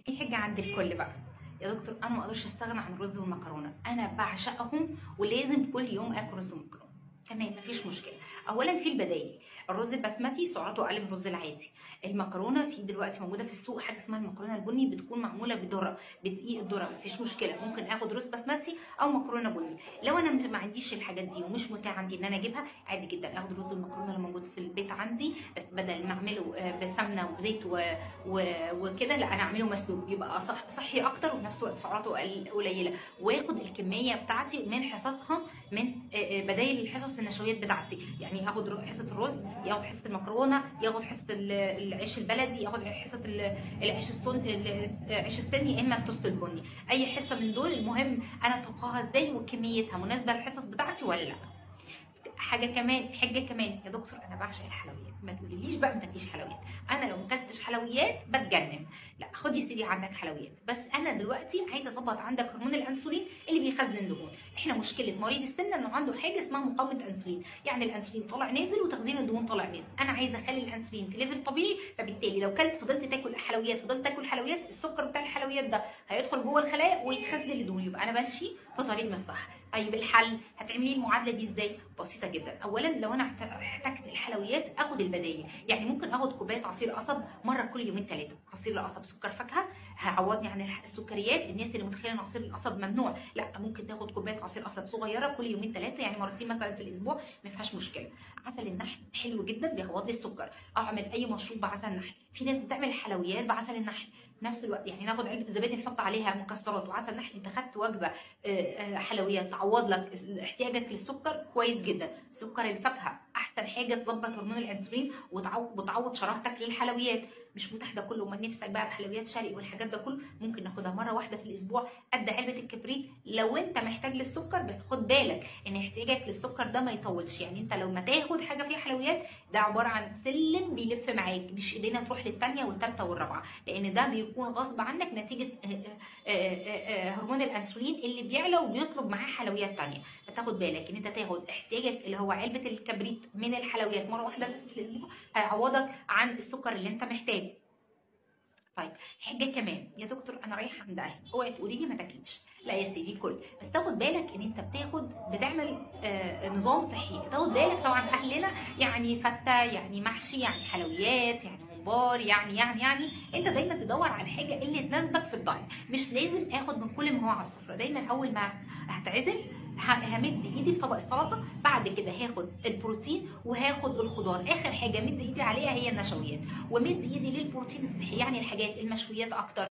في حاجه عند الكل بقى. يا دكتور انا ما اقدرش استغنى عن الرز والمكرونه، انا بعشقهم ولازم كل يوم اكل رز ومكرونه. تمام، مفيش مشكله. اولا في البدايل، الرز البسمتي سعراته اقل من الرز العادي. المكرونه في دلوقتي موجوده في السوق حاجه اسمها المكرونه البني، بتكون معموله بذره، بدقيق الذره، مفيش مشكله. ممكن اخد رز بسمتي او مكرونه بني. لو انا ما عنديش الحاجات دي ومش متاح عندي ان انا اجيبها، عادي جدا اخد الرز والمكرونه اللي موجود في البيت عندي، بس بدل ما اعمله بسمنه وبزيت وكده، لا انا اعمله مسلوق، يبقى صحي اكتر وفي نفس الوقت سعراته قليله، واخد الكميه بتاعتي من حصصها، من بدايل الحصص النشويات بتاعتي. يعني اخد حصه الرز، ياخد حصه المكرونه، ياخد حصه العيش البلدي، ياخد حصه العيش العيش السني، يا اما التوست البني. اي حصه من دول، المهم انا طبخها ازاي وكميتها مناسبه للحصص بتاعتي ولا لا. حاجه كمان يا دكتور، انا بعشق الحلويات. ما تقوليليش بقى ما تاكليش حلويات، انا لو ما اكلتش حلويات بتجنن. لا خد يا سيدي عندك حلويات، بس انا دلوقتي عايزه اظبط عندك هرمون الانسولين اللي بيخزن دهون. احنا مشكله مريض السمنه انه عنده حاجه اسمها مقاومه انسولين، يعني الانسولين طالع نازل وتخزين الدهون طالع نازل. انا عايزه اخلي الانسولين في ليفل طبيعي، فبالتالي لو كلت فضلت تاكل حلويات، فضلت تاكل حلويات، السكر بتاع الحلويات ده هيدخل جوه الخلايا ويتخزن الدهون، يبقى انا ماشي في طريق مش صح. طيب الحل، هتعملي المعادله دي ازاي؟ بسيطه جدا. اولا لو انا احتجت الحلويات اخد البدايل، يعني ممكن اخد كوبايه عصير قصب مره كل يومين ثلاثه. عصير القصب سكر فاكهه، هيعوضني عن السكريات. الناس اللي متخيله ان عصير القصب ممنوع، لا ممكن تاخد كوبايه عصير قصب صغيره كل يومين ثلاثه، يعني مرتين مثلا في الاسبوع، ما فيهاش مشكله. عسل النحل حلو جدا، بيعوض لي السكر. اعمل اي مشروب بعسل النحل. في ناس بتعمل حلويات بعسل النحل في نفس الوقت، يعني ناخد علبه الزبادي نحط عليها مكسرات وعسل نحل، انت خدت وجبه حلويات تعوض لك احتياجك للسكر كويس جدا. سكر الفاكهه احسن حاجه تظبط هرمون الانسولين وتعوض شراهتك للحلويات. مش متاح ده كله، امال نفسك بقى في حلويات شرقي والحاجات ده كله، ممكن ناخدها مره واحده في الاسبوع قد علبه الكبريت لو انت محتاج للسكر. بس خد بالك ان احتياجك للسكر ده ما يطولش، يعني انت لو ما تاخد حاجه فيها حلويات، ده عباره عن سلم بيلف معاك، مش ايدينا تروح للثانيه والثالثه والرابعه، لان ده بيكون غصب عنك نتيجه هرمون الانسولين اللي بيعلى وبيطلب معاه حلويات ثانيه. فتاخد بالك ان انت تاخد احتياجك اللي هو علبه الكبريت من الحلويات مره واحده بس في الاسبوع، هيعوضك عن السكر اللي انت محتاجه. طيب حاجه كمان يا دكتور، انا رايحه عند اهلي، اوعي تقولي لي ما تاكليش. لا يا سيدي كل، بس تاخد بالك ان انت بتعمل نظام صحي. تاخد بالك طبعا اهلنا يعني فته، يعني محشي، يعني حلويات، يعني ممبار، يعني انت دايما تدور على الحاجه اللي تناسبك في الدايت. مش لازم اخد من كل ما هو على السفره. دايما اول ما هتعزم همد ايدي في طبق السلطه، بعد كده هاخد البروتين وهاخد الخضار، اخر حاجه مد ايدي عليها هي النشويات، ومد ايدي للبروتين الصحي، يعني الحاجات المشويات اكتر،